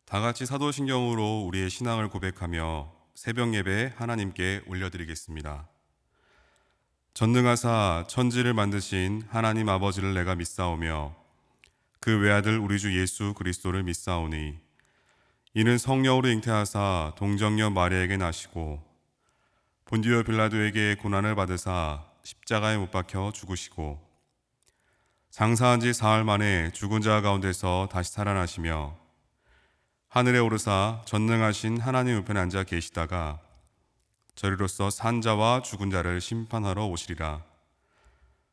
다 같이 사도신경으로 우리의 신앙을 고백하며 새벽 예배 하나님께 올려드리겠습니다. 전능하사 천지를 만드신 하나님 아버지를 내가 믿사오며 그 외아들 우리 주 예수 그리스도를 믿사오니 이는 성령으로 잉태하사 동정녀 마리아에게 나시고 본디오 빌라도에게 고난을 받으사 십자가에 못 박혀 죽으시고 장사한 지 사흘 만에 죽은 자 가운데서 다시 살아나시며 하늘에 오르사 전능하신 하나님 우편에 앉아 계시다가 저리로서 산 자와 죽은 자를 심판하러 오시리라.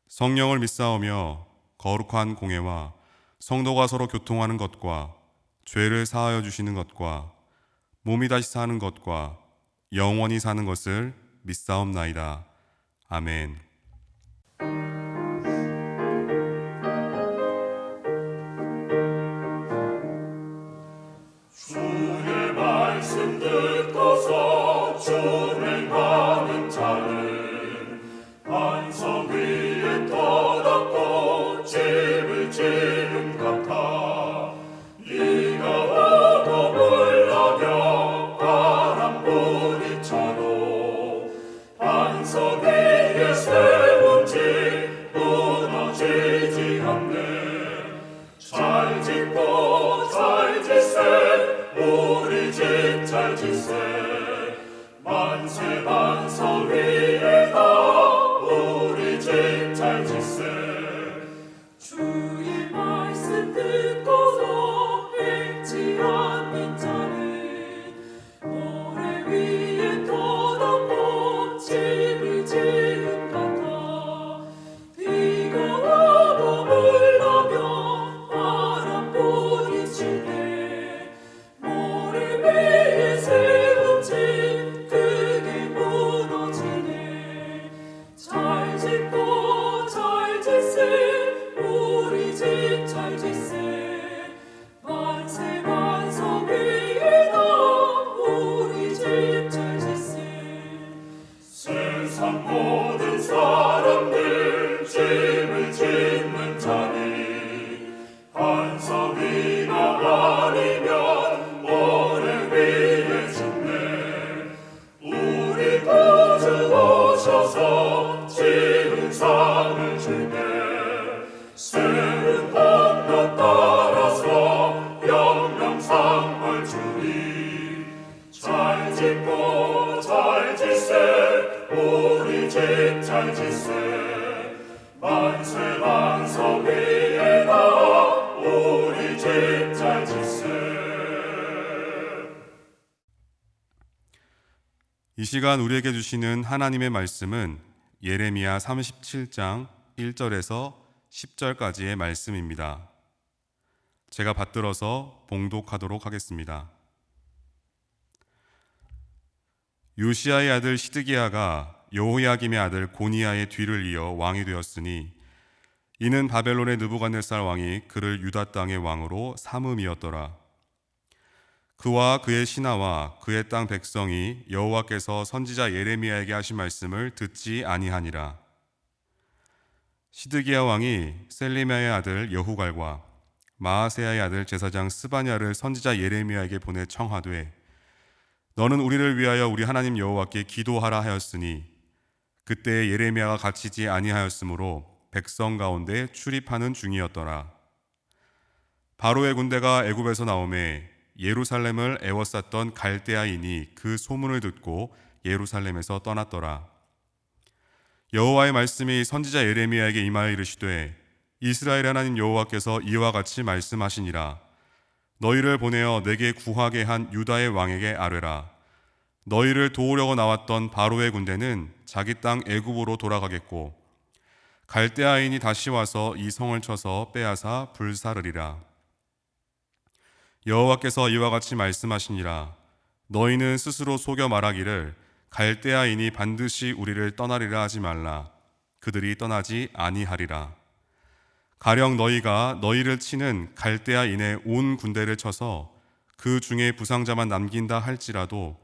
성령을 믿사오며 거룩한 공회와 성도가 서로 교통하는 것과 죄를 사하여 주시는 것과 몸이 다시 사는 것과 영원히 사는 것을 믿사옵나이다. 아멘. 주의 말씀 듣고서 준행하는 자는 반석 위에 터닫고 집을 지은 같아. 비가 오고 물나며 바람 부딪혀도 반석 위에 세운 집 무너지지 않네. 잘 짓고 잘 짓세 우리 집 잘 짓세. 만세 반석 위에다 우리 집 잘 짓세. 주의 말씀 듣고서 행치 않는 자는 모래 위에 터닫고 집을 지은 같아. 비가 오고 물나며 바람 부딪히네. 모래 위에 세운 집 크게 무너지네. 잘 짓고 잘 짓세 우리 집 잘 짓세. 만세 반석 위에다 우리 집 잘 짓세. 세상 모든 사람들 집을 짓는 자니 반석 위가 아니면 모래 위에 짓네. 우리 구주 오셔서 지은 상을 주네. 세운 법도 따라서 영영상을 주리. 잘 짓고 잘 짓세 우리 집 잘 짓세. 만세 반석 위에다 우리 집 잘 짓세. 이 시간 우리에게 주시는 하나님의 말씀은 예레미야 37장 1절에서 10절까지의 말씀입니다. 제가 받들어서 봉독하도록 하겠습니다. 요시야의 아들 시드기야가 여호야김의 아들 고니야의 뒤를 이어 왕이 되었으니 이는 바벨론의 느부갓네살 왕이 그를 유다 땅의 왕으로 삼음이었더라. 그와 그의 신하와 그의 땅 백성이 여호와께서 선지자 예레미야에게 하신 말씀을 듣지 아니하니라. 시드기야 왕이 셀리미야의 아들 여후갈과 마아세야의 아들 제사장 스바냐를 선지자 예레미야에게 보내 청하되 너는 우리를 위하여 우리 하나님 여호와께 기도하라 하였으니 그때 예레미야가 갇히지 아니하였으므로 백성 가운데 출입하는 중이었더라. 바로의 군대가 애굽에서 나오매 예루살렘을 애워쌌던 갈대아인이 그 소문을 듣고 예루살렘에서 떠났더라. 여호와의 말씀이 선지자 예레미야에게 임하여 이르시되 이스라엘 하나님 여호와께서 이와 같이 말씀하시니라. 너희를 보내어 내게 구하게 한 유다의 왕에게 아뢰라. 너희를 도우려고 나왔던 바로의 군대는 자기 땅 애굽으로 돌아가겠고 갈대아인이 다시 와서 이 성을 쳐서 빼앗아 불사르리라. 여호와께서 이와 같이 말씀하시니라. 너희는 스스로 속여 말하기를 갈대아인이 반드시 우리를 떠나리라 하지 말라. 그들이 떠나지 아니하리라. 가령 너희가 너희를 치는 갈대아인의 온 군대를 쳐서 그 중에 부상자만 남긴다 할지라도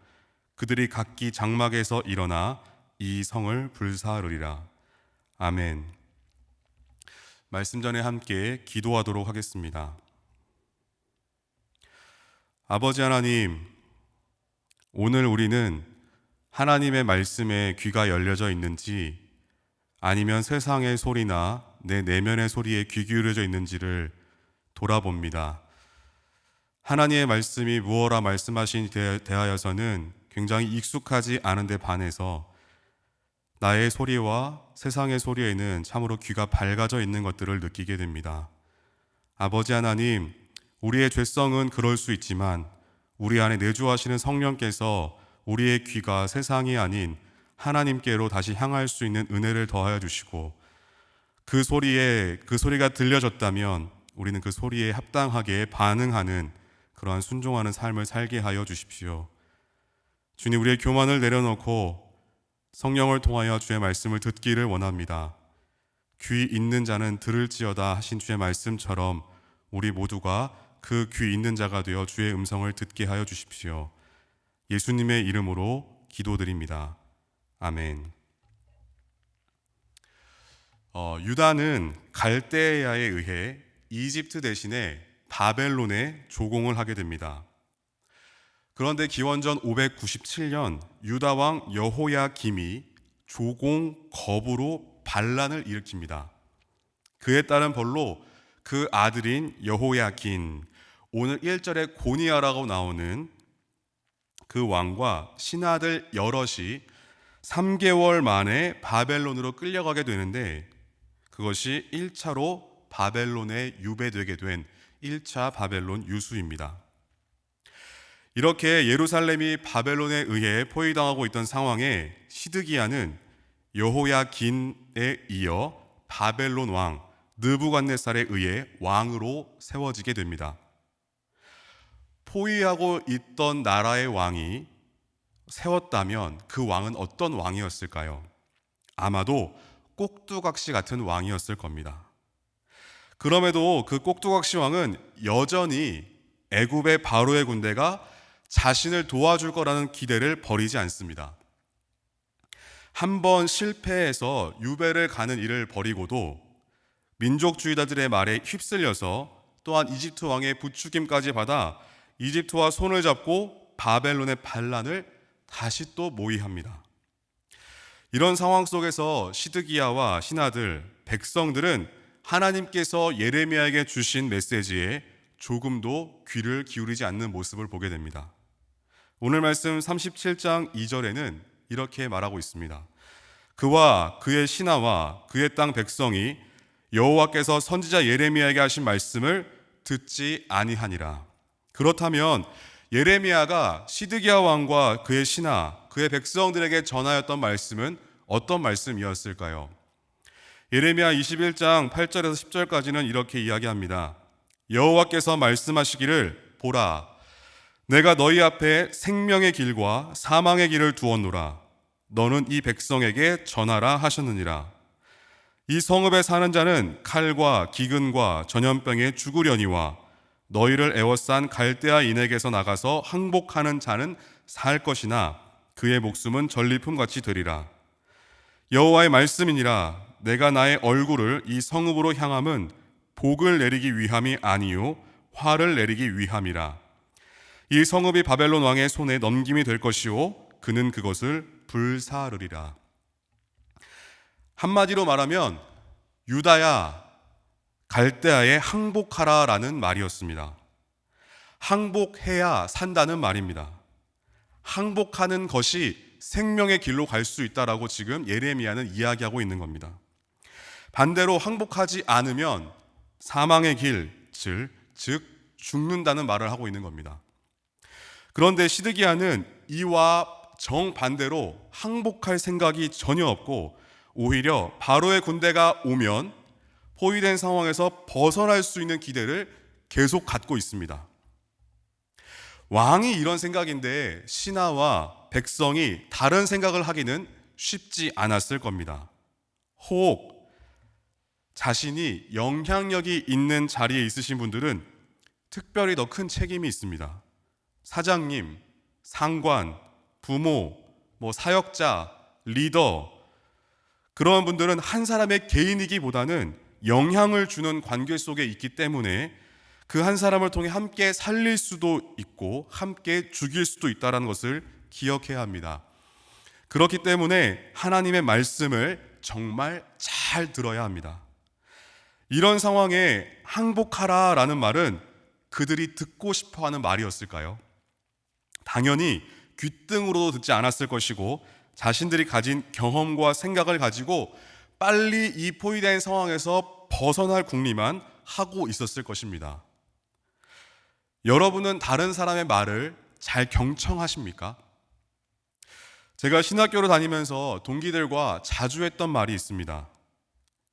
그들이 각기 장막에서 일어나 이 성을 불사르리라. 아멘. 말씀 전에 함께 기도하도록 하겠습니다. 아버지 하나님, 오늘 우리는 하나님의 말씀에 귀가 열려져 있는지 아니면 세상의 소리나 내 내면의 소리에 귀 기울여져 있는지를 돌아봅니다. 하나님의 말씀이 무엇라 말씀하신 대하여서는 굉장히 익숙하지 않은데 반해서 나의 소리와 세상의 소리에는 참으로 귀가 밝아져 있는 것들을 느끼게 됩니다. 아버지 하나님, 우리의 죄성은 그럴 수 있지만 우리 안에 내주하시는 성령께서 우리의 귀가 세상이 아닌 하나님께로 다시 향할 수 있는 은혜를 더하여 주시고 그 소리가 들려졌다면 우리는 그 소리에 합당하게 반응하는 그러한 순종하는 삶을 살게 하여 주십시오. 주님, 우리의 교만을 내려놓고 성령을 통하여 주의 말씀을 듣기를 원합니다. 귀 있는 자는 들을지어다 하신 주의 말씀처럼 우리 모두가 그 귀 있는 자가 되어 주의 음성을 듣게 하여 주십시오. 예수님의 이름으로 기도드립니다. 아멘. 유다는 갈대아에 의해 이집트 대신에 바벨론에 조공을 하게 됩니다. 그런데 기원전 597년 유다 왕 여호야김이 조공 거부로 반란을 일으킵니다. 그에 따른 벌로 그 아들인 여호야긴, 오늘 1절에 고니야라고 나오는 그 왕과 신하들 여럿이 3개월 만에 바벨론으로 끌려가게 되는데 그것이 1차로 바벨론에 유배되게 된 1차 바벨론 유수입니다. 이렇게 예루살렘이 바벨론에 의해 포위당하고 있던 상황에 시드기야는 여호야긴에 이어 바벨론 왕 느부갓네살에 의해 왕으로 세워지게 됩니다. 포위하고 있던 나라의 왕이 세웠다면 그 왕은 어떤 왕이었을까요? 아마도 꼭두각시 같은 왕이었을 겁니다. 그럼에도 그 꼭두각시 왕은 여전히 애굽의 바로의 군대가 자신을 도와줄 거라는 기대를 버리지 않습니다. 한번 실패해서 유배를 가는 일을 버리고도 민족주의자들의 말에 휩쓸려서 또한 이집트 왕의 부추김까지 받아 이집트와 손을 잡고 바벨론의 반란을 다시 또 모의합니다. 이런 상황 속에서 시드기야와 신하들, 백성들은 하나님께서 예레미야에게 주신 메시지에 조금도 귀를 기울이지 않는 모습을 보게 됩니다. 오늘 말씀 37장 2절에는 이렇게 말하고 있습니다. 그와 그의 신하와 그의 땅 백성이 여호와께서 선지자 예레미야에게 하신 말씀을 듣지 아니하니라. 그렇다면 예레미야가 시드기야 왕과 그의 신하, 그의 백성들에게 전하였던 말씀은 어떤 말씀이었을까요? 예레미야 21장 8절에서 10절까지는 이렇게 이야기합니다. 여호와께서 말씀하시기를 보라, 내가 너희 앞에 생명의 길과 사망의 길을 두었노라. 너는 이 백성에게 전하라 하셨느니라. 이 성읍에 사는 자는 칼과 기근과 전염병에 죽으려니와 너희를 애워싼 갈대아인에게서 나가서 항복하는 자는 살 것이나 그의 목숨은 전리품같이 되리라. 여호와의 말씀이니라. 내가 나의 얼굴을 이 성읍으로 향함은 복을 내리기 위함이 아니요 화를 내리기 위함이라. 이 성읍이 바벨론 왕의 손에 넘김이 될 것이요 그는 그것을 불사르리라. 한마디로 말하면 유다야 갈대아에 항복하라라는 말이었습니다. 항복해야 산다는 말입니다. 항복하는 것이 생명의 길로 갈 수 있다라고 지금 예레미야는 이야기하고 있는 겁니다. 반대로 항복하지 않으면 사망의 길, 즉 죽는다는 말을 하고 있는 겁니다. 그런데 시드기야는 이와 정반대로 항복할 생각이 전혀 없고 오히려 바로의 군대가 오면 포위된 상황에서 벗어날 수 있는 기대를 계속 갖고 있습니다. 왕이 이런 생각인데 신하와 백성이 다른 생각을 하기는 쉽지 않았을 겁니다. 혹 자신이 영향력이 있는 자리에 있으신 분들은 특별히 더 큰 책임이 있습니다. 사장님, 상관, 부모, 사역자, 리더, 그런 분들은 한 사람의 개인이기보다는 영향을 주는 관계 속에 있기 때문에 그 한 사람을 통해 함께 살릴 수도 있고 함께 죽일 수도 있다는 것을 기억해야 합니다. 그렇기 때문에 하나님의 말씀을 정말 잘 들어야 합니다. 이런 상황에 항복하라라는 말은 그들이 듣고 싶어하는 말이었을까요? 당연히 귓등으로도 듣지 않았을 것이고 자신들이 가진 경험과 생각을 가지고 빨리 이 포위된 상황에서 벗어날 궁리만 하고 있었을 것입니다. 여러분은 다른 사람의 말을 잘 경청하십니까? 제가 신학교를 다니면서 동기들과 자주 했던 말이 있습니다.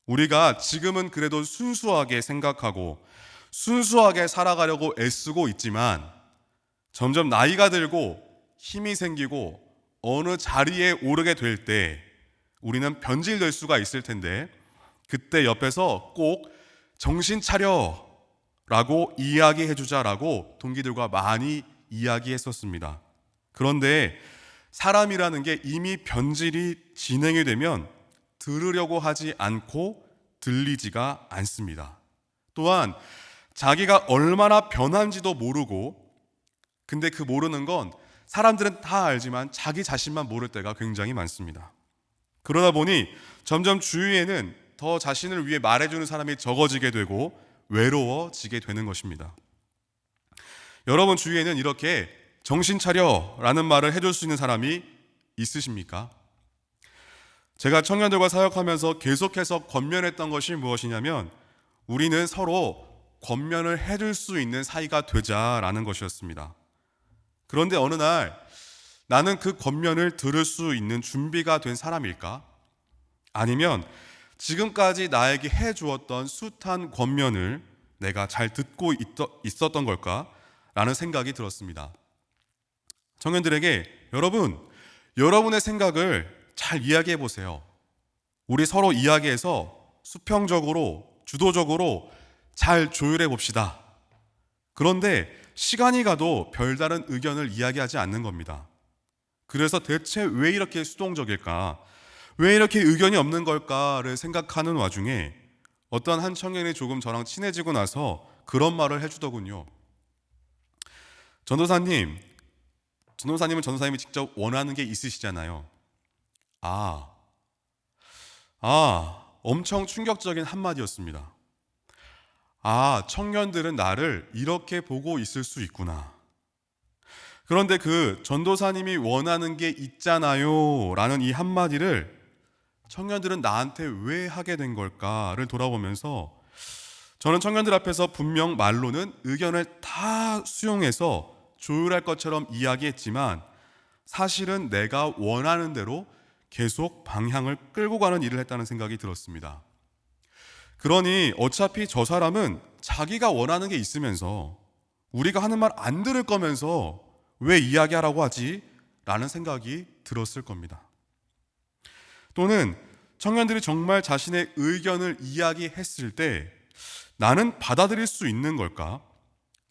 우리가 지금은 그래도 순수하게 생각하고 순수하게 살아가려고 애쓰고 있지만 점점 나이가 들고 힘이 생기고 어느 자리에 오르게 될 때 우리는 변질될 수가 있을 텐데 그때 옆에서 꼭 정신 차려 라고 이야기해 주자라고 동기들과 많이 이야기했었습니다. 그런데 사람이라는 게 이미 변질이 진행이 되면 들으려고 하지 않고 들리지가 않습니다. 또한 자기가 얼마나 변한지도 모르고, 근데 그 모르는 건 사람들은 다 알지만 자기 자신만 모를 때가 굉장히 많습니다. 그러다 보니 점점 주위에는 더 자신을 위해 말해주는 사람이 적어지게 되고 외로워지게 되는 것입니다. 여러분 주위에는 이렇게 정신 차려 라는 말을 해줄 수 있는 사람이 있으십니까? 제가 청년들과 사역하면서 계속해서 권면했던 것이 무엇이냐면 우리는 서로 권면을 해줄 수 있는 사이가 되자라는 것이었습니다. 그런데 어느 날 나는 그 권면을 들을 수 있는 준비가 된 사람일까? 아니면 지금까지 나에게 해주었던 숱한 권면을 내가 잘 듣고 있었던 걸까? 라는 생각이 들었습니다. 청년들에게 여러분의 생각을 잘 이야기해 보세요. 우리 서로 이야기해서 수평적으로, 주도적으로 잘 조율해 봅시다. 그런데 시간이 가도 별다른 의견을 이야기하지 않는 겁니다. 그래서 대체 왜 이렇게 수동적일까? 왜 이렇게 의견이 없는 걸까를 생각하는 와중에 어떤 한 청년이 조금 저랑 친해지고 나서 그런 말을 해주더군요. 전도사님은 전도사님이 직접 원하는 게 있으시잖아요. 엄청 충격적인 한마디였습니다. 청년들은 나를 이렇게 보고 있을 수 있구나. 그런데 그 전도사님이 원하는 게 있잖아요 라는 이 한마디를 청년들은 나한테 왜 하게 된 걸까를 돌아보면서 저는 청년들 앞에서 분명 말로는 의견을 다 수용해서 조율할 것처럼 이야기했지만 사실은 내가 원하는 대로 계속 방향을 끌고 가는 일을 했다는 생각이 들었습니다. 그러니 어차피 저 사람은 자기가 원하는 게 있으면서 우리가 하는 말 안 들을 거면서 왜 이야기하라고 하지? 라는 생각이 들었을 겁니다. 또는 청년들이 정말 자신의 의견을 이야기했을 때 나는 받아들일 수 있는 걸까?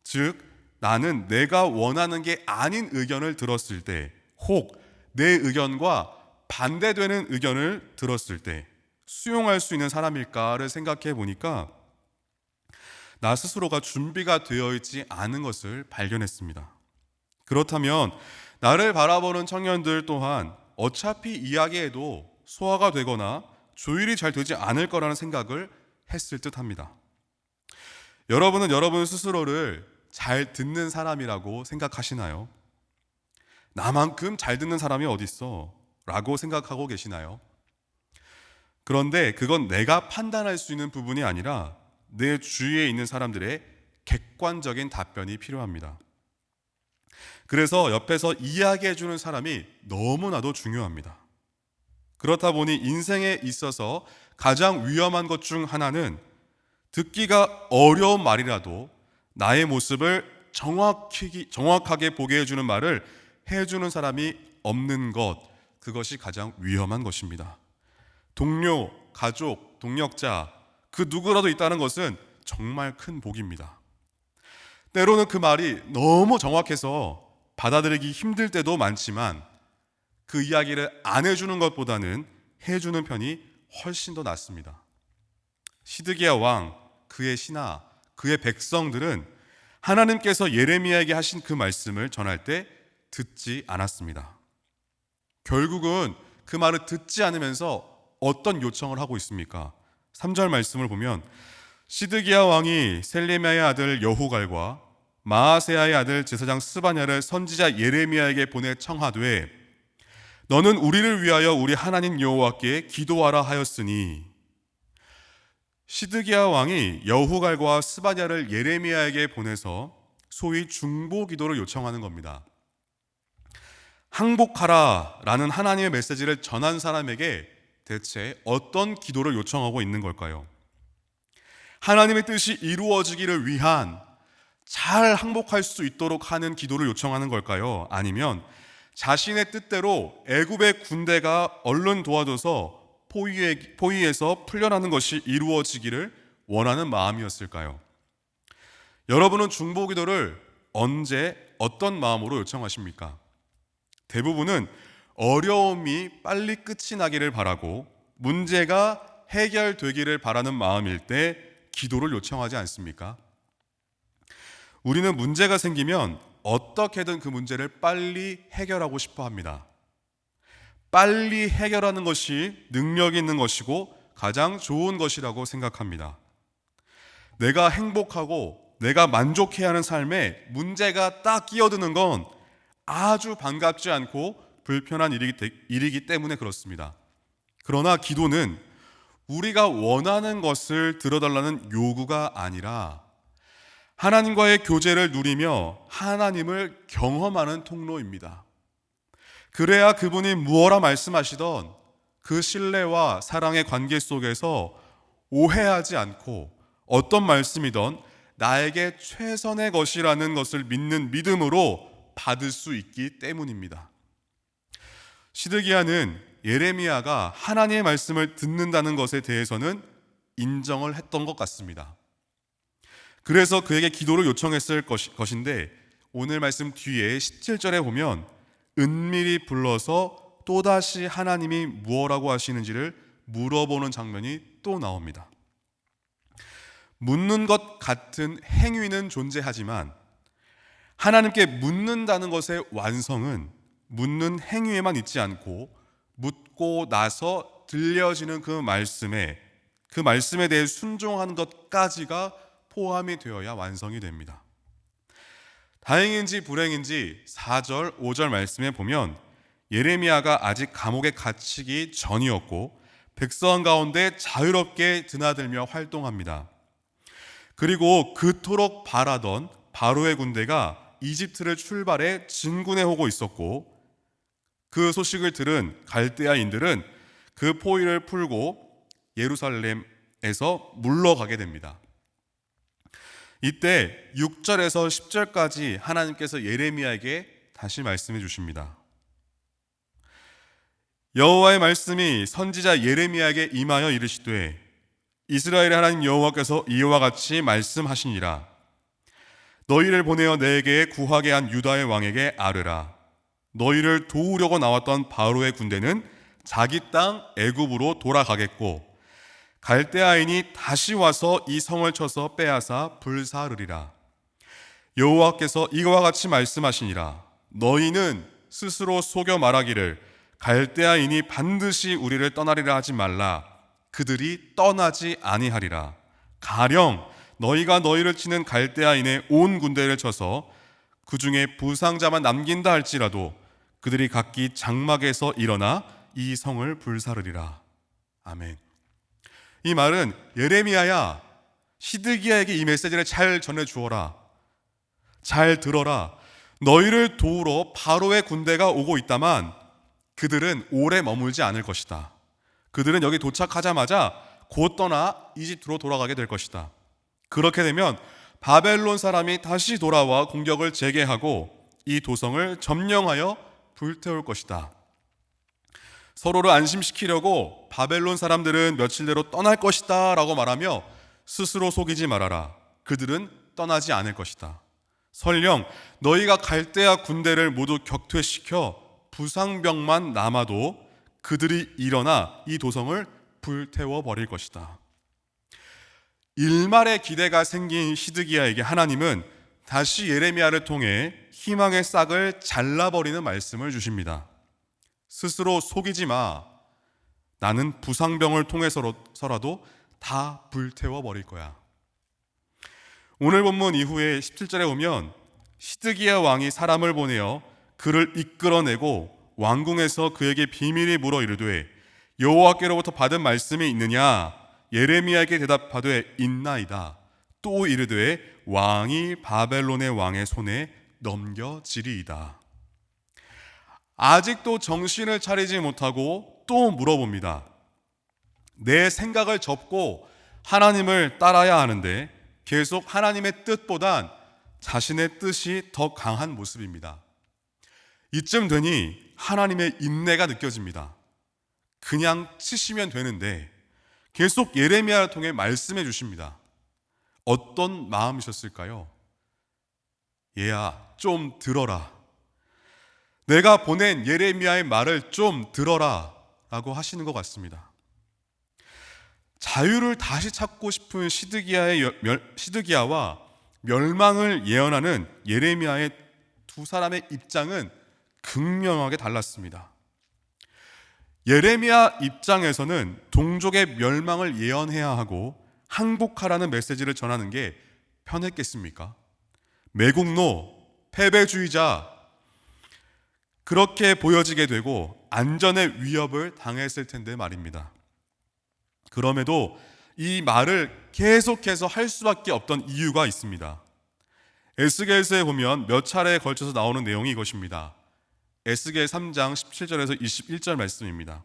즉, 나는 내가 원하는 게 아닌 의견을 들었을 때, 혹 내 의견과 반대되는 의견을 들었을 때 수용할 수 있는 사람일까를 생각해 보니까 나 스스로가 준비가 되어 있지 않은 것을 발견했습니다. 그렇다면 나를 바라보는 청년들 또한 어차피 이야기해도 소화가 되거나 조율이 잘 되지 않을 거라는 생각을 했을 듯합니다. 여러분은 여러분 스스로를 잘 듣는 사람이라고 생각하시나요? 나만큼 잘 듣는 사람이 어디 있어? 라고 생각하고 계시나요? 그런데 그건 내가 판단할 수 있는 부분이 아니라 내 주위에 있는 사람들의 객관적인 답변이 필요합니다. 그래서 옆에서 이야기해주는 사람이 너무나도 중요합니다. 그렇다 보니 인생에 있어서 가장 위험한 것 중 하나는 듣기가 어려운 말이라도 나의 모습을 정확하게 보게 해주는 말을 해주는 사람이 없는 것, 그것이 가장 위험한 것입니다. 동료, 가족, 동력자, 그 누구라도 있다는 것은 정말 큰 복입니다. 때로는 그 말이 너무 정확해서 받아들이기 힘들 때도 많지만 그 이야기를 안 해주는 것보다는 해주는 편이 훨씬 더 낫습니다. 시드기야 왕, 그의 신하, 그의 백성들은 하나님께서 예레미야에게 하신 그 말씀을 전할 때 듣지 않았습니다. 결국은 그 말을 듣지 않으면서 어떤 요청을 하고 있습니까? 3절 말씀을 보면 시드기야 왕이 셀레미야의 아들 여호갈과 마아세야의 아들 제사장 스바냐를 선지자 예레미야에게 보내 청하되 너는 우리를 위하여 우리 하나님 여호와께 기도하라 하였으니, 시드기야 왕이 여호갈과 스바냐를 예레미야에게 보내서 소위 중보 기도를 요청하는 겁니다. 항복하라 라는 하나님의 메시지를 전한 사람에게 대체 어떤 기도를 요청하고 있는 걸까요? 하나님의 뜻이 이루어지기를 위한, 잘 항복할 수 있도록 하는 기도를 요청하는 걸까요? 아니면 자신의 뜻대로 애굽의 군대가 얼른 도와줘서 포위에서 풀려나는 것이 이루어지기를 원하는 마음이었을까요? 여러분은 중보 기도를 언제 어떤 마음으로 요청하십니까? 대부분은 어려움이 빨리 끝이 나기를 바라고 문제가 해결되기를 바라는 마음일 때 기도를 요청하지 않습니까? 우리는 문제가 생기면 어떻게든 그 문제를 빨리 해결하고 싶어 합니다. 빨리 해결하는 것이 능력 있는 것이고 가장 좋은 것이라고 생각합니다. 내가 행복하고 내가 만족해야 하는 삶에 문제가 딱 끼어드는 건 아주 반갑지 않고 불편한 일이기 때문에 그렇습니다. 그러나 기도는 우리가 원하는 것을 들어달라는 요구가 아니라 하나님과의 교제를 누리며 하나님을 경험하는 통로입니다. 그래야 그분이 무엇라 말씀하시던 그 신뢰와 사랑의 관계 속에서 오해하지 않고 어떤 말씀이든 나에게 최선의 것이라는 것을 믿는 믿음으로 받을 수 있기 때문입니다. 시드기야는 예레미야가 하나님의 말씀을 듣는다는 것에 대해서는 인정을 했던 것 같습니다. 그래서 그에게 기도를 요청했을 것인데 오늘 말씀 뒤에 17절에 보면 은밀히 불러서 또다시 하나님이 무엇라고 하시는지를 물어보는 장면이 또 나옵니다. 묻는 것 같은 행위는 존재하지만 하나님께 묻는다는 것의 완성은 묻는 행위에만 있지 않고 묻고 나서 들려지는 그 말씀에 대해 순종하는 것까지가 포함이 되어야 완성이 됩니다. 다행인지 불행인지 4절, 5절 말씀에 보면 예레미야가 아직 감옥에 갇히기 전이었고 백성 가운데 자유롭게 드나들며 활동합니다. 그리고 그토록 바라던 바로의 군대가 이집트를 출발해 진군해 오고 있었고 그 소식을 들은 갈대아인들은 그 포위를 풀고 예루살렘에서 물러가게 됩니다. 이때 6절에서 10절까지 하나님께서 예레미야에게 다시 말씀해 주십니다. 여호와의 말씀이 선지자 예레미야에게 임하여 이르시되 이스라엘의 하나님 여호와께서 이와 같이 말씀하시니라. 너희를 보내어 내게 구하게 한 유다의 왕에게 아뢰라. 너희를 도우려고 나왔던 바로의 군대는 자기 땅 애굽으로 돌아가겠고 갈대아인이 다시 와서 이 성을 쳐서 빼앗아 불사르리라. 여호와께서 이와 같이 말씀하시니라. 너희는 스스로 속여 말하기를 갈대아인이 반드시 우리를 떠나리라 하지 말라. 그들이 떠나지 아니하리라. 가령 너희가 너희를 치는 갈대아인의 온 군대를 쳐서 그 중에 부상자만 남긴다 할지라도 그들이 각기 장막에서 일어나 이 성을 불사르리라. 아멘. 이 말은 예레미야야, 시드기야에게 이 메시지를 잘 전해주어라. 잘 들어라. 너희를 도우러 바로의 군대가 오고 있다만 그들은 오래 머물지 않을 것이다. 그들은 여기 도착하자마자 곧 떠나 이집트로 돌아가게 될 것이다. 그렇게 되면 바벨론 사람이 다시 돌아와 공격을 재개하고 이 도성을 점령하여 불태울 것이다. 서로를 안심시키려고 바벨론 사람들은 며칠 내로 떠날 것이다 라고 말하며 스스로 속이지 말아라. 그들은 떠나지 않을 것이다. 설령 너희가 갈대아 군대를 모두 격퇴시켜 부상병만 남아도 그들이 일어나 이 도성을 불태워 버릴 것이다. 일말의 기대가 생긴 시드기야에게 하나님은 다시 예레미야를 통해 희망의 싹을 잘라버리는 말씀을 주십니다. 스스로 속이지 마. 나는 부상병을 통해서라도 다 불태워버릴 거야. 오늘 본문 이후에 17절에 보면 시드기야 왕이 사람을 보내어 그를 이끌어내고 왕궁에서 그에게 비밀히 물어 이르되 여호와께로부터 받은 말씀이 있느냐? 예레미야에게 대답하되 있나이다. 또 이르되 왕이 바벨론의 왕의 손에 넘겨지리이다. 아직도 정신을 차리지 못하고 또 물어봅니다. 내 생각을 접고 하나님을 따라야 하는데 계속 하나님의 뜻보단 자신의 뜻이 더 강한 모습입니다. 이쯤 되니 하나님의 인내가 느껴집니다. 그냥 치시면 되는데 계속 예레미야를 통해 말씀해 주십니다. 어떤 마음이셨을까요? 얘야, 좀 들어라. 내가 보낸 예레미야의 말을 좀 들어라 라고 하시는 것 같습니다. 자유를 다시 찾고 싶은 시드기야와 멸망을 예언하는 예레미야의 두 사람의 입장은 극명하게 달랐습니다. 예레미야 입장에서는 동족의 멸망을 예언해야 하고 항복하라는 메시지를 전하는 게 편했겠습니까? 매국노, 패배주의자, 그렇게 보여지게 되고 안전의 위협을 당했을 텐데 말입니다. 그럼에도 이 말을 계속해서 할 수밖에 없던 이유가 있습니다. 에스겔서에 보면 몇 차례에 걸쳐서 나오는 내용이 이것입니다. 에스겔 3장 17절에서 21절 말씀입니다.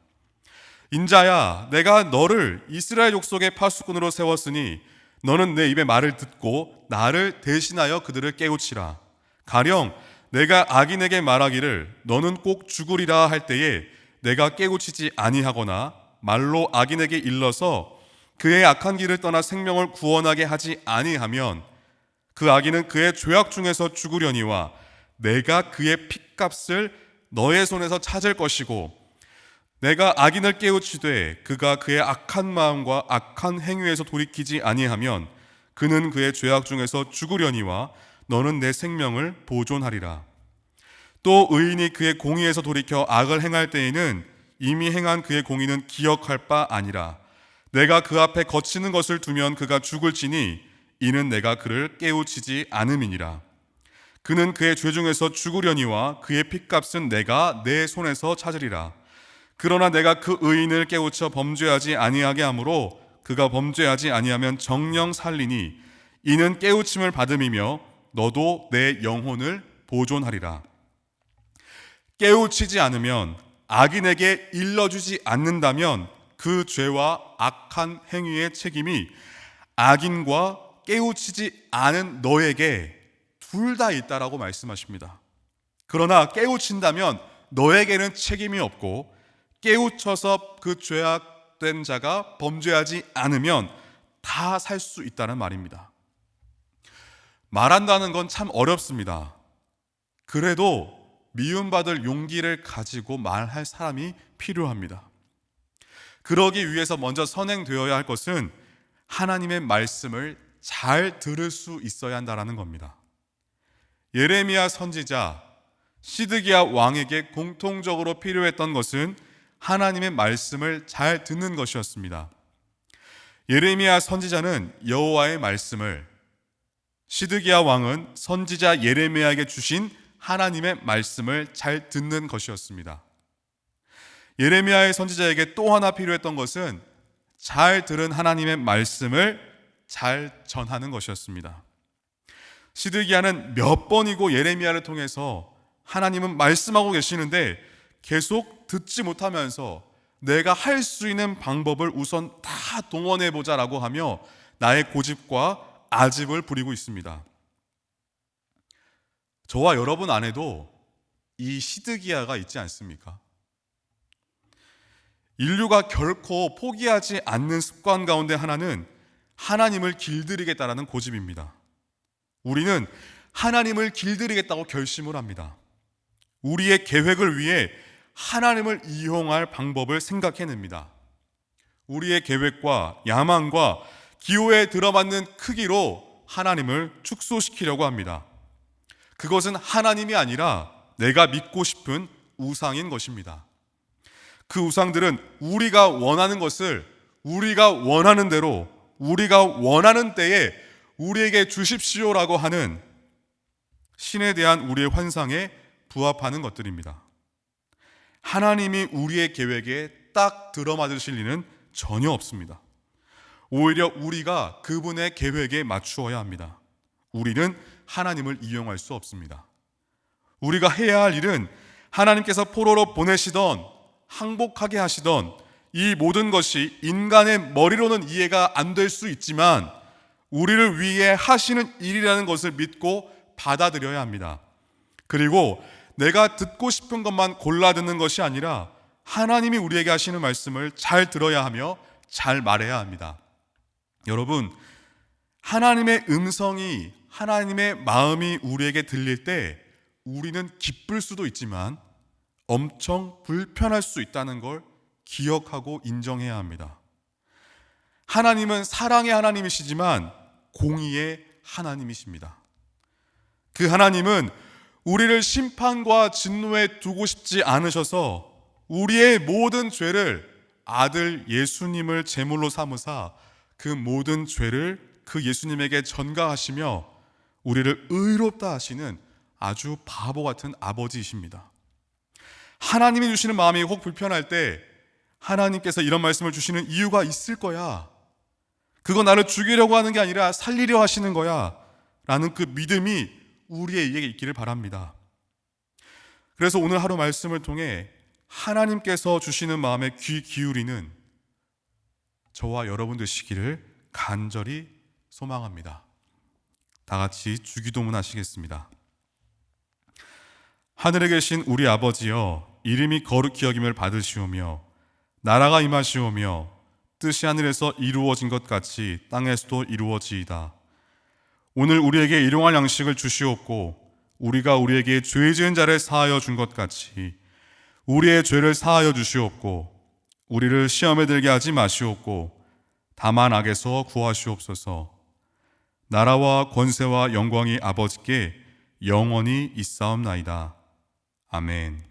인자야, 내가 너를 이스라엘 족속의 파수꾼으로 세웠으니 너는 내 입의 말을 듣고 나를 대신하여 그들을 깨우치라. 가령 내가 악인에게 말하기를 너는 꼭 죽으리라 할 때에 내가 깨우치지 아니하거나 말로 악인에게 일러서 그의 악한 길을 떠나 생명을 구원하게 하지 아니하면 그 악인은 그의 죄악 중에서 죽으려니와 내가 그의 핏값을 너의 손에서 찾을 것이고 내가 악인을 깨우치되 그가 그의 악한 마음과 악한 행위에서 돌이키지 아니하면 그는 그의 죄악 중에서 죽으려니와 너는 내 생명을 보존하리라. 또 의인이 그의 공의에서 돌이켜 악을 행할 때에는 이미 행한 그의 공의는 기억할 바 아니라 내가 그 앞에 거치는 것을 두면 그가 죽을지니 이는 내가 그를 깨우치지 않음이니라. 그는 그의 죄 중에서 죽으려니와 그의 핏값은 내가 내 손에서 찾으리라. 그러나 내가 그 의인을 깨우쳐 범죄하지 아니하게 하므로 그가 범죄하지 아니하면 정령 살리니 이는 깨우침을 받음이며 너도 내 영혼을 보존하리라. 깨우치지 않으면 악인에게 일러주지 않는다면 그 죄와 악한 행위의 책임이 악인과 깨우치지 않은 너에게 둘 다 있다라고 말씀하십니다. 그러나 깨우친다면 너에게는 책임이 없고 깨우쳐서 그 죄악된 자가 범죄하지 않으면 다 살 수 있다는 말입니다. 말한다는 건 참 어렵습니다. 그래도 미움받을 용기를 가지고 말할 사람이 필요합니다. 그러기 위해서 먼저 선행되어야 할 것은 하나님의 말씀을 잘 들을 수 있어야 한다는 겁니다. 예레미야 선지자, 시드기야 왕에게 공통적으로 필요했던 것은 하나님의 말씀을 잘 듣는 것이었습니다. 예레미야 선지자는 여호와의 말씀을, 시드기야 왕은 선지자 예레미야에게 주신 하나님의 말씀을 잘 듣는 것이었습니다. 예레미야의 선지자에게 또 하나 필요했던 것은 잘 들은 하나님의 말씀을 잘 전하는 것이었습니다. 시드기야는 몇 번이고 예레미야를 통해서 하나님은 말씀하고 계시는데 계속 듣지 못하면서 내가 할 수 있는 방법을 우선 다 동원해보자라고 하며 나의 고집과 아집을 부리고 있습니다. 저와 여러분 안에도 이 시드기야가 있지 않습니까? 인류가 결코 포기하지 않는 습관 가운데 하나는 하나님을 길들이겠다라는 고집입니다. 우리는 하나님을 길들이겠다고 결심을 합니다. 우리의 계획을 위해 하나님을 이용할 방법을 생각해냅니다. 우리의 계획과 야망과 기호에 들어맞는 크기로 하나님을 축소시키려고 합니다. 그것은 하나님이 아니라 내가 믿고 싶은 우상인 것입니다. 그 우상들은 우리가 원하는 것을 우리가 원하는 대로 우리가 원하는 때에 우리에게 주십시오라고 하는 신에 대한 우리의 환상에 부합하는 것들입니다. 하나님이 우리의 계획에 딱 들어맞으실 리는 전혀 없습니다. 오히려 우리가 그분의 계획에 맞추어야 합니다. 우리는 하나님을 이용할 수 없습니다. 우리가 해야 할 일은 하나님께서 포로로 보내시던 항복하게 하시던 이 모든 것이 인간의 머리로는 이해가 안 될 수 있지만 우리를 위해 하시는 일이라는 것을 믿고 받아들여야 합니다. 그리고 내가 듣고 싶은 것만 골라 듣는 것이 아니라 하나님이 우리에게 하시는 말씀을 잘 들어야 하며 잘 말해야 합니다. 여러분, 하나님의 음성이, 하나님의 마음이 우리에게 들릴 때 우리는 기쁠 수도 있지만 엄청 불편할 수 있다는 걸 기억하고 인정해야 합니다. 하나님은 사랑의 하나님이시지만 공의의 하나님이십니다. 그 하나님은 우리를 심판과 진노에 두고 싶지 않으셔서 우리의 모든 죄를 아들 예수님을 제물로 삼으사 그 모든 죄를 그 예수님에게 전가하시며 우리를 의롭다 하시는 아주 바보 같은 아버지이십니다. 하나님이 주시는 마음이 혹 불편할 때 하나님께서 이런 말씀을 주시는 이유가 있을 거야. 그거 나를 죽이려고 하는 게 아니라 살리려 하시는 거야. 라는 그 믿음이 우리에게 있기를 바랍니다. 그래서 오늘 하루 말씀을 통해 하나님께서 주시는 마음에 귀 기울이는 저와 여러분 되시기를 간절히 소망합니다. 다 같이 주기도문 하시겠습니다. 하늘에 계신 우리 아버지여, 이름이 거룩히 여김을 받으시오며 나라가 임하시오며 뜻이 하늘에서 이루어진 것 같이 땅에서도 이루어지이다. 오늘 우리에게 일용할 양식을 주시옵고 우리가 우리에게 죄 지은 자를 사하여 준 것 같이 우리의 죄를 사하여 주시옵고 우리를 시험에 들게 하지 마시옵고 다만 악에서 구하시옵소서. 나라와 권세와 영광이 아버지께 영원히 있사옵나이다. 아멘.